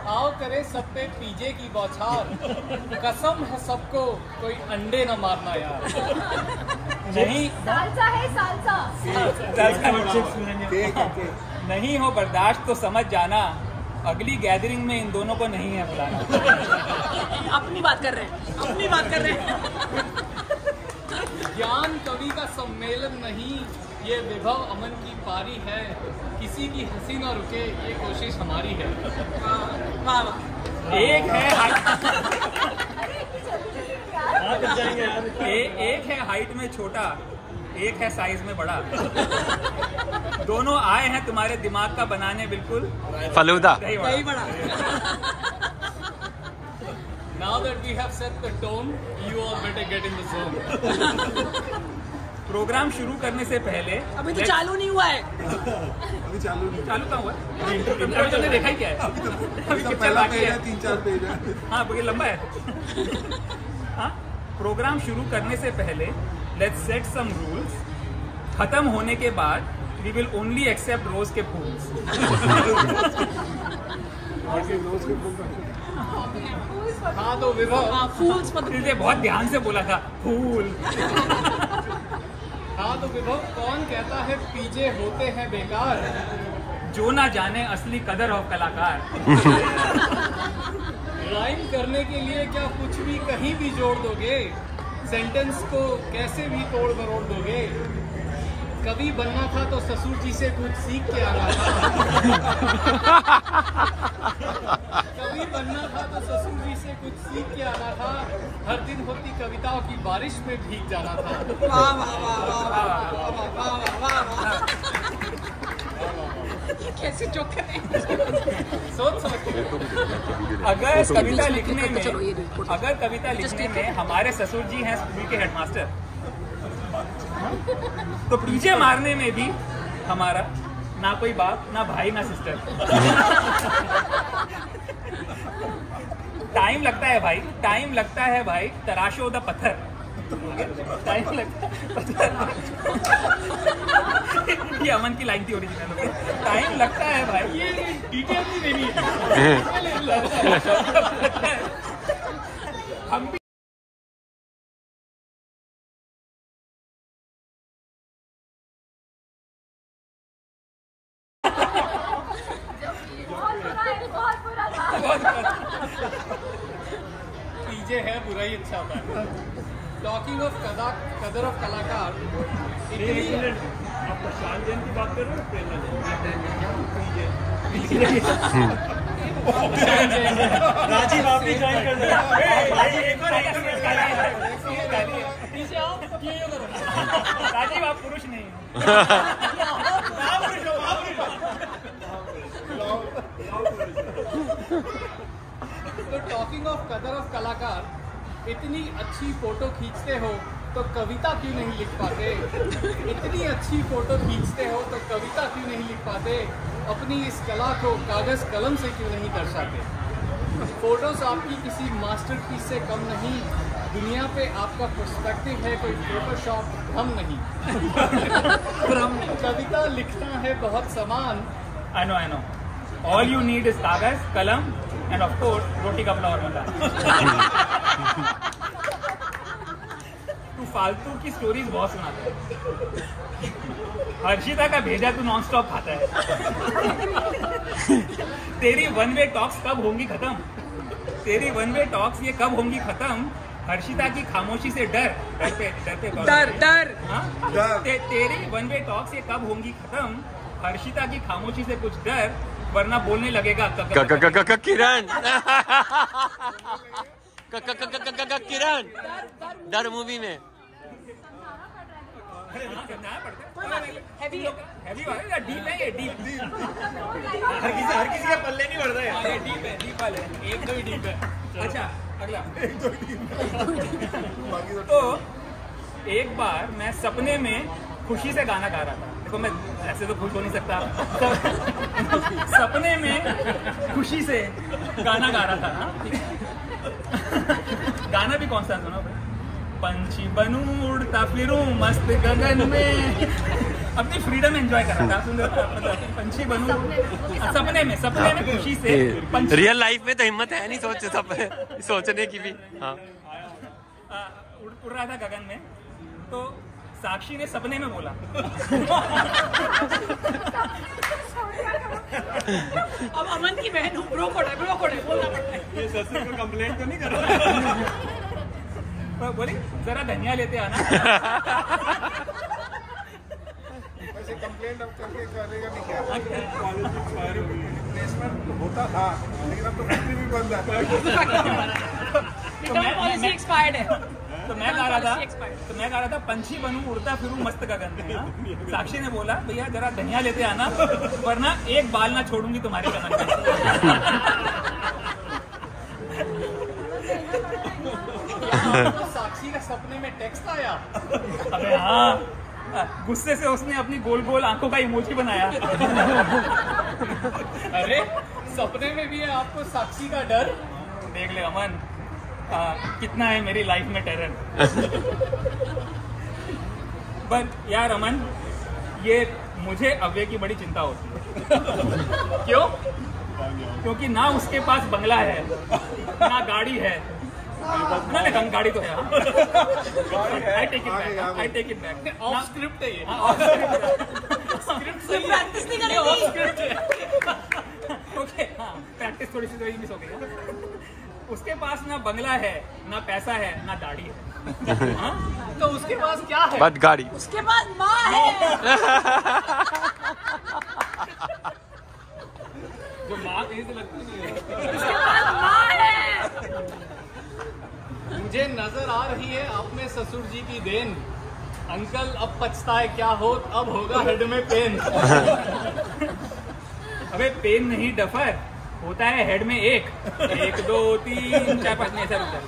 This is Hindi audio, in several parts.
आओ करे सब पे पीजे की बौछार, कसम है सबको कोई अंडे न मारना यार। नहीं सालसा है सालसा। नहीं हो बर्दाश्त तो समझ जाना, अगली गैदरिंग में इन दोनों को नहीं है बुलाना। अपनी बात कर रहे हैं, अपनी बात कर रहे हैं। ज्ञान कवि का सम्मेलन नहीं, ये विभव अमन की पारी है, किसी की हंसी न रुके ये कोशिश हमारी है। वाह वाह। एक है एक है हाइट में छोटा, एक है साइज में बड़ा, दोनों आए हैं तुम्हारे दिमाग का बनाने बिल्कुल फलूदा। दही बड़ा। Now that we have set the tone, you all better get in the zone. Programme शुरू करने से पहले अभी तो चालू नहीं हुआ है। अभी चालू कहाँ हुआ? अभी तुमने देखा ही क्या है? अभी तो पहला पेज है, 3-4 पेज है। हाँ ये लंबा है। हाँ, प्रोग्राम शुरू करने से पहले लेट्स सेट सम रूल्स। खत्म होने के बाद वी विल ओनली एक्सेप्ट रोज के फूल्स। हाँ तो विभव फूल्स मतलब बहुत ध्यान से बोला था फूल। हाँ तो विभव कौन कहता है पीजे होते हैं बेकार, जो ना जाने असली कदर ऑफ कलाकार। राइम करने के लिए क्या कुछ भी कहीं भी जोड़ दोगे, सेंटेंस को कैसे भी तोड़ मरोड़ दोगे। कभी बनना था तो ससुर जी से कुछ सीख के आना था। कभी बनना था तो ससुर जी से कुछ सीख के आना था, हर दिन होती कविताओं की बारिश में भीग जाना था। वाह वाह वाह वाह वाह। कैसे जोक कर रहे हैं? सोच अगर कविता लिखने में हमारे ससुर जी हैं स्कूल के हेडमास्टर, तो पीछे मारने में भी हमारा ना कोई बाप ना भाई ना सिस्टर। टाइम लगता है भाई, टाइम लगता है भाई, तराशो द पत्थर। टाइम लगता है पत्थर। ये अमन की लाइन थी ओरिजिनल। टाइम लगता है भाई, ये डिटेल नहीं देनी है। हम भी बहुत बुरा था। पीजे है बुरा ही अच्छा होता है। टॉकिंग ऑफ कदर ऑफ कलाकार, आप प्रशांत जैन की बात कर रहे हो? राजीव आप भी ज्वाइन कर दो। राजीव आप पुरुष नहीं हो। तो टॉकिंग ऑफ कदर ऑफ कलाकार, इतनी अच्छी फोटो खींचते हो तो कविता क्यों नहीं लिख पाते? इतनी अच्छी फोटो खींचते हो तो कविता क्यों नहीं लिख पाते? अपनी इस कला को कागज कलम से क्यों नहीं दर्शाते? फोटोज आपकी किसी मास्टरपीस से कम नहीं, दुनिया पे आपका पर्सपेक्टिव है कोई फोटोशॉप हम नहीं। कविता लिखना है बहुत समान। I know. All you need is कागज, कलम and of course रोटी का फ्लावर बना। तू फालतू की स्टोरीज बहुत सुनाता है। हर्षिता का भेजा तू नॉन स्टॉप खाता है। तेरी वन वे टॉक्स कब होंगी खत्म? तेरी वन वे टॉक्स ये कब होंगी खत्म? हर्षिता की खामोशी से डर तेरी वन वे टॉक्स ये कब होंगी खत्म? हर्षिता की खामोशी से कुछ डर, वरना बोलने लगेगा किरण। किरण डर मूवी में हैवी वाले या डीप है? ये डीप हर किसी का पल्ले नहीं बढ़ता है। ये डीप है, डीप वाले एक दो ही डीप है। अच्छा अगला। तो एक बार मैं सपने में खुशी से गाना गा रहा था। देखो मैं ऐसे तो खुश हो नहीं सकता। सपने में खुशी से गाना गा रहा था ना। गाना भी कौन सा सुना? पंछी बनूं उड़ता फिरूं मस्त गगन में, अपनी फ्रीडम एंजॉय कर रहा था। सुन रहा था, मतलब पंछी बनूं सपने में खुशी से पंछी रियल लाइफ में तो हिम्मत है नहीं सोचने की भी। हाँ उड़ रहा था गगन में, तो साक्षी ने सपने में बोला अब अमन की बहन हूँ, ब्रो कोड है बोलना पड़ता है। ये ससुर को कंप्लेंट तो नहीं कर रहा? बोली जरा धनिया लेते आना। वैसे कंप्लेंट अब करके करेगा नहीं क्या? प्लेसमेंट होता था लेकिन अब तो फैक्ट्री भी बंद है। पॉलिसी एक्सपायर्ड है। तो मैं कह रहा था पंछी बनूं उड़ता फिरूं मस्त गगन में। हाँ? साक्षी ने बोला भैया जरा धनिया लेते आना वरना एक बाल ना छोड़ूंगी तुम्हारे कमर में। तो साक्षी का सपने में टेक्स्ट आया। अबे हाँ, गुस्से से उसने अपनी गोल गोल आंखों का इमोजी बनाया। अरे सपने में भी है आपको साक्षी का डर? देख ले अमन, कितना है मेरी लाइफ में टेरर। बट यार अमन, ये मुझे अव्य की बड़ी चिंता होती है। क्यों? क्योंकि ना उसके पास बंगला है ना गाड़ी है। ना गाड़ी तो है। I take it back. Off script है ये। स्क्रिप्ट प्रैक्टिस नहीं करेगी। ओके, हाँ प्रैक्टिस थोड़ी सी मिस हो गई। उसके पास ना बंगला है ना पैसा है ना दाढ़ी है। हाँ? तो उसके पास क्या है? बट गाड़ी। उसके पास माँ है। जो माँ कहीं से लगती नहीं है। उसके पास माँ है। मुझे नजर आ रही है आप में ससुर जी की देन। अंकल अब पछताए क्या हो, अब होगा हेड में पेन। अबे पेन नहीं डफर होता है हेड में 1 2 3 4 5 नहीं ऐसा रुकता।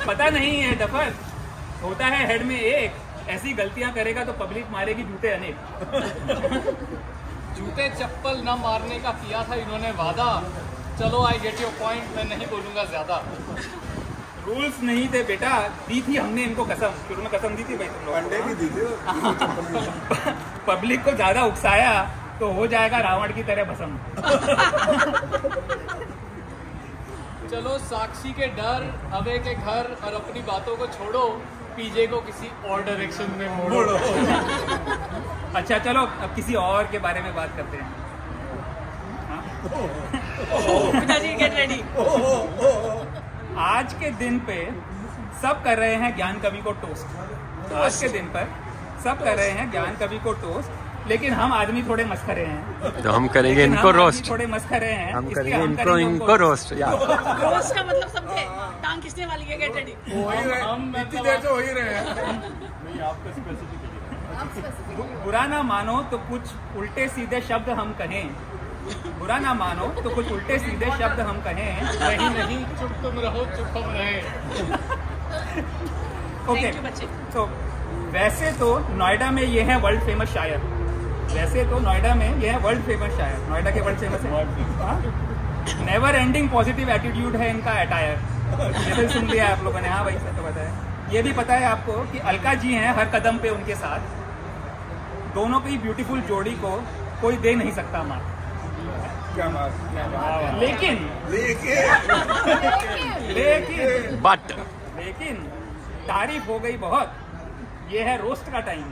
पता नहीं है डफर होता है हेड में 1। ऐसी गलतियां करेगा तो पब्लिक मारेगी जूते अनेक। जूते चप्पल न मारने का किया था इन्होंने वादा। चलो आई गेट योर पॉइंट, मैं नहीं बोलूंगा ज्यादा। रूल्स नहीं थे बेटा, दी थी हमने इनको कसम। शुरू में कसम दी थी भाई तुम लोग। अंडे भी दी थी। पब्लिक को ज्यादा उकसाया तो हो जाएगा रावण की तरह भस्म। चलो साक्षी के डर, अवे के घर और अपनी बातों को छोड़ो, पीजे को किसी और डायरेक्शन में मोड़ो। अच्छा चलो अब किसी और के बारे में बात करते हैं। पिताजी गेट रेडी। आज के दिन पे सब कर रहे हैं ज्ञान कवि को टोस्ट। आज के दिन पर सब कर रहे हैं ज्ञान कवि को टोस्ट, लेकिन हम आदमी थोड़े मस्खरे हैं। तो हम करेंगे इनको रोस्ट। थोड़े मस्खरे हैं, हम इसलिए करेंगे इनको रोस्ट यार। रोस्ट का मतलब समझे? टांग खींचने वाली है। Get ready. इतनी देर से हो ही रहे हैं। बुरा ना मानो तो कुछ उल्टे सीधे शब्द हम कहें। बुरा ना मानो तो कुछ उल्टे सीधे शब्द हम कहें। नहीं नहीं चुप तुम रहो, चुप हम रहे। ओके, तो वैसे तो नोएडा में ये है वर्ल्ड फेमस शायर। वैसे तो नोएडा में ये है वर्ल्ड फेमस शायर। नोएडा के वर्ल्ड फेमस है। नेवर एंडिंग पॉजिटिव एटीट्यूड है इनका अटायर। ये तो सुन लिया आप लोगों ने। हाँ भाई सर तो पता है। ये भी पता है आपको कि अलका जी हैं हर कदम पे उनके साथ। दोनों की ब्यूटीफुल जोड़ी को कोई दे नहीं सकता माँ। क्या बात। लेकिन तारीफ हो गई बहुत, ये है रोस्ट का टाइम।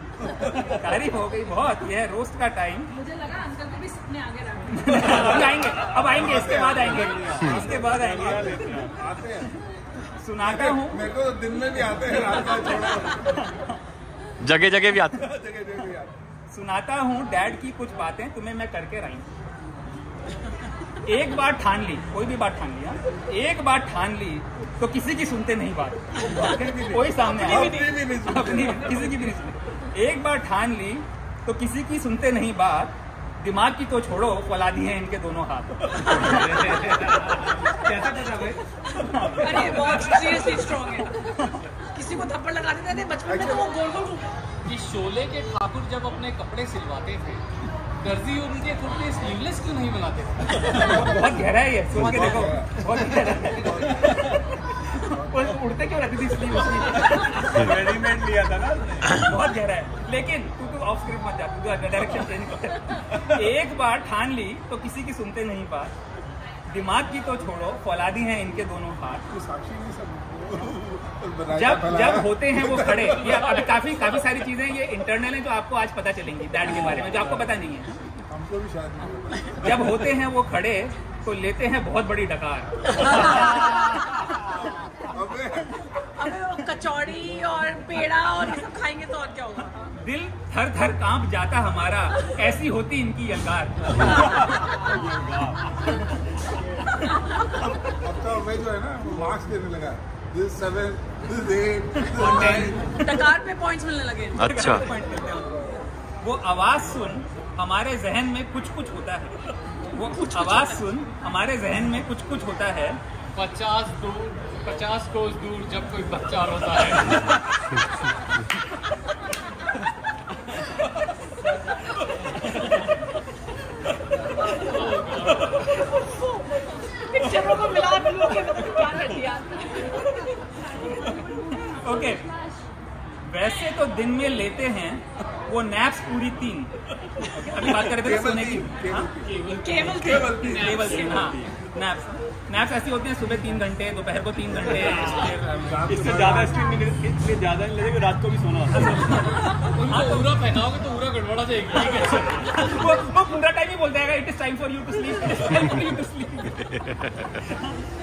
तारीफ हो गई बहुत, ये है रोस्ट का टाइम। मुझे लगा अंकल को भी सपने आगे रख। अब आएंगे इसके बाद आएंगे। आते हैं, सुनाता हूँ। मेरे को दिन में भी आते हैं, रात में छोड़ा। जगह जगह भी आते। सुनाता हूँ डैड की कुछ बातें तुम्हें मैं करके राइम। एक बार ठान ली, कोई भी बात ठान लिया, एक बार ठान ली तो किसी की सुनते नहीं बात। कोई सामने अपनी भी नहीं सुनते। अपनी किसी की भी नहीं सुनते। एक बार ठान ली तो किसी की सुनते नहीं बात। दिमाग की तो छोड़ो, फौलादी हैं इनके दोनों हाथ। कैसा था भाई? अरे बहुत सीरियसली स्ट्रॉन्ग है। किसी को थप्पड़ लगा देते थे बचपन में तो वो गोल गोल। कि शोले के ठाकुर जब अपने कपड़े सिलवाते थे, दर्जी उनके कुर्ते स्लीवलेस क्यों नहीं बनाते थे? बहुत गहरा है ये, सोच के देखो। बहुत गहरा है। उड़ते क्यों रहती थी स्लीव? रेडीमेड लिया था ना। बहुत गहरा है। लेकिन तू ऑफ स्क्रिप्ट मत जा, डायरेक्शन चेंज कर। एक बार ठान ली तो किसी की सुनते नहीं बात, दिमाग की तो छोड़ो फौलादी हैं इनके दोनों हाथ। साक्षी नहीं सब जब होते हैं वो खड़े, ये अभी काफी सारी चीजें ये इंटरनल हैं जो आपको आज पता चलेंगी डैड के बारे में, जो आपको पता नहीं है। हमको भी शायद नहीं पता। जब होते हैं वो खड़े तो लेते हैं बहुत बड़ी डकार। अबे अबे वो कचौड़ी और पेड़ा और ये सब खाएंगे तो और क्या होगा। दिल थर थर कांप जाता हमारा, ऐसी होती इनकी यलगार। अब तो मैं जो है ना मार्क्स देने लगा, this 7, this 8, this 9। डकार पे पॉइंट्स मिलने लगे। अच्छा। वो आवाज सुन हमारे जहन में कुछ कुछ होता है, वो आवाज सुन हमारे जहन में कुछ कुछ होता है। 50 कोस दूर जब कोई बच्चा रोता है। पिक्चरों को मिला के क्या कर दिया। ओके, वैसे तो दिन में लेते हैं वो नैप्स पूरी 3। अभी बात कर रहे थे सोने की। केवल 3। हाँ, नैप्स ऐसी होती हैं, सुबह 3 घंटे, दोपहर को 3 घंटे। इससे ज्यादा इसलिए ज्यादा नहीं लगेगा, रात को भी सोना होता है। उनको पूरा पहनाओगे तो पूरा गड़बड़ा जाएगी। वो पूरा टाइम ही बोल जाएगा, it is time for you to sleep.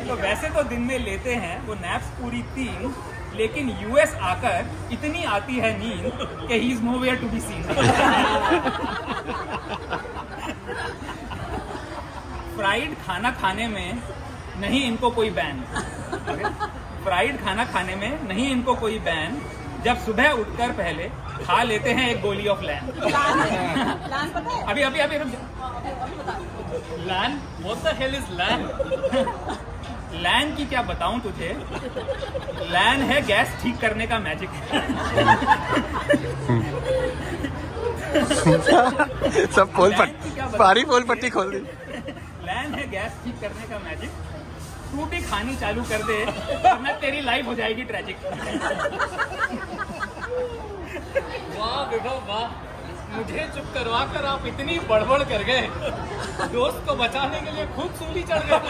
तो वैसे तो दिन में लेते हैं वो नैप्स पूरी 3, लेकिन यूएस आकर इतनी आती है नींद कि he is nowhere to be seen. Fried खाना खाने में नहीं इनको कोई बैन, फ्राइड खाना खाने में नहीं इनको कोई बैन, जब सुबह उठकर पहले खा लेते हैं एक गोली ऑफ लैन। लान पता है? अभी रुक लैन, व्हाट द हेल इज लैन? लैन की क्या बताऊं तुझे, लैन है गैस ठीक करने का मैजिक। सब पोल सारी पोल पट्टी खोल दी। लैन है गैस ठीक करने का मैजिक, तू भी खानी चालू कर दे वरना तेरी लाइफ हो जाएगी ट्रेजिक। वाह विभव वाह, मुझे चुप करवा कर आप इतनी बड़बड़ कर गए, दोस्त को बचाने के लिए खुद सूली चढ़ गए।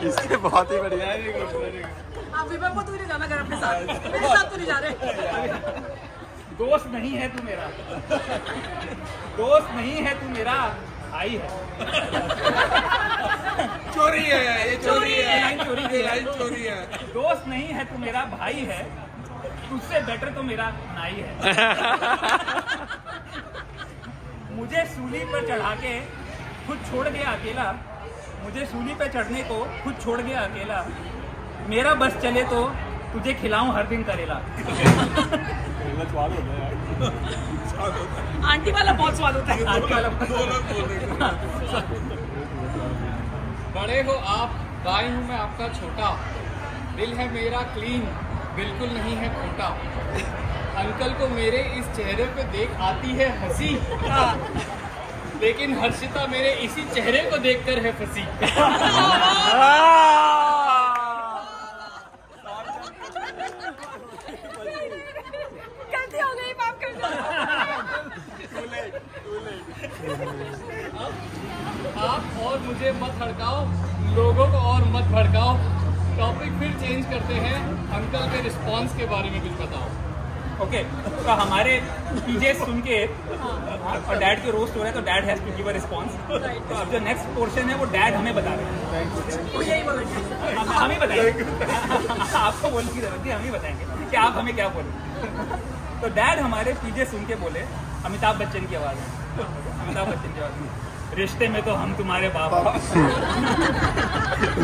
इसके बहुत ही बढ़िया है। आप विभव को तो नहीं जाना घर अपने साथ, मेरे साथ तो नहीं जा रहे। दोस्त नहीं है तू मेरा, दोस्त नहीं है तू मेरा, भाई है। चोरी है ये, चोरी है, ये लाइन चोरी है। दोस्त नहीं है तू मेरा, भाई है, तुझसे बेटर तो मेरा नाई है। मुझे सूली पर चढ़ा के खुद छोड़ गया अकेला, मुझे सूली पे चढ़ने को खुद छोड़ गया अकेला, मेरा बस चले तो तुझे खिलाऊं हर दिन करेला। स्वाद होता है यार। आंटी वाला बहुत स्वाद होता है। आंटी वाला बड़े हो आप, भाई हूँ मैं आपका छोटा, दिल है मेरा क्लीन, बिल्कुल नहीं है खोटा। अंकल को मेरे इस चेहरे पे देख आती है हंसी, लेकिन हर्षिता मेरे इसी चेहरे को देखकर है फंसी। गलती हो गई, माफ कर दो। आप और मुझे मत हड़काओ, लोगों को और मत भड़काओ। टॉपिक फिर चेंज करते हैं, अंकल के रिस्पॉन्स के बारे में कुछ बताओ। ओके, तो हमारे पीजे सुन के और डैड के रोस्ट हो रहे हैं, तो dad has to give a response. तो अब जो नेक्स्ट पोर्शन है वो डैड हमें बता रहे हैं। वो यही बोलेंगे, हम ही बताएंगे। आपको बोलने की जरूरत नहीं, हम ही बताएंगे कि आप हमें क्या बोले। तो डैड हमारे पीजे सुन के बोले, अमिताभ बच्चन की आवाज़ है, अमिताभ बच्चन की आवाज़ में, रिश्ते में तो हम तुम्हारे बाप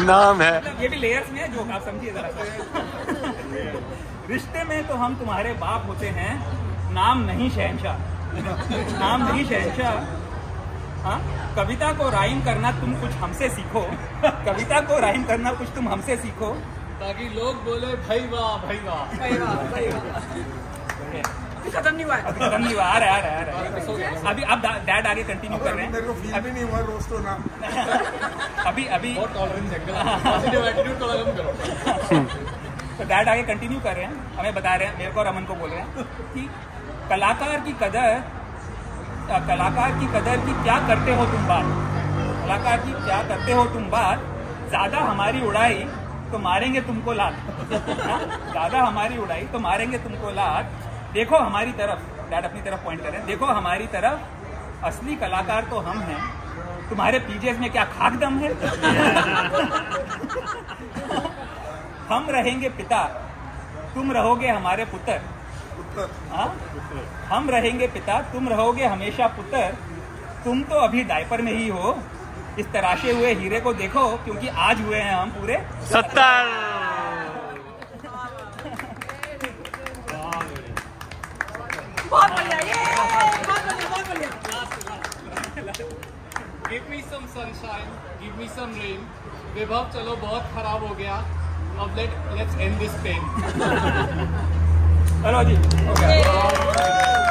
नाम है। ये भी लेयर्स में है जो आप समझिए जरा। रिश्ते में तो हम तुम्हारे बाप होते हैं, नाम नहीं शहंशाह, नाम नहीं शहंशाह। हाँ, कविता को राइम करना तुम कुछ हमसे सीखो, कविता को राइम करना कुछ तुम हमसे सीखो, ताकि लोग बोले भाई वाह भाई वाह। भाई वाह, भाई वाह। खत्म नहीं हुआ है। खत्म नहीं हुआ, आ रहा है। अभी अब डैड आगे कंटिन्यू कर रहे मेरे को फील भी नहीं हुआ रोस्ट होना। हैं। अभी बहुत टॉलरेंस है, पॉजिटिव एटीट्यूड थोड़ा कम करो। तो डैड आगे कंटिन्यू कर रहे हैं, हमें बता रहे हैं, मेरे को और अमन को बोल रहे हैं कि कलाकार की कदर की क्या करते हो तुम बात, कलाकार की क्या करते हो तुम बात, ज्यादा हमारी उड़ाई तो मारेंगे तुमको लात, ज्यादा हमारी उड़ाई तो मारेंगे तुमको लात, देखो हमारी तरफ, डैड अपनी तरफ पॉइंट कर रहे हैं, देखो हमारी तरफ, असली कलाकार तो हम हैं, तुम्हारे पीजेस में क्या खाक दम है। हम रहेंगे पिता, तुम रहोगे हमारे पुत्र, हाँ? हम रहेंगे पिता, तुम रहोगे हमेशा पुत्र, तुम तो अभी डायपर में ही हो, इस तराशे हुए हीरे को देखो, क्योंकि आज हुए हैं हम पूरे 70। बहुत बढ़िया, ये बहुत बढ़िया, बहुत बढ़िया। Give me some sunshine, give me some rain. विभव चलो बहुत खराब हो गया, अब let's end this pain. चलो जी, हो गया।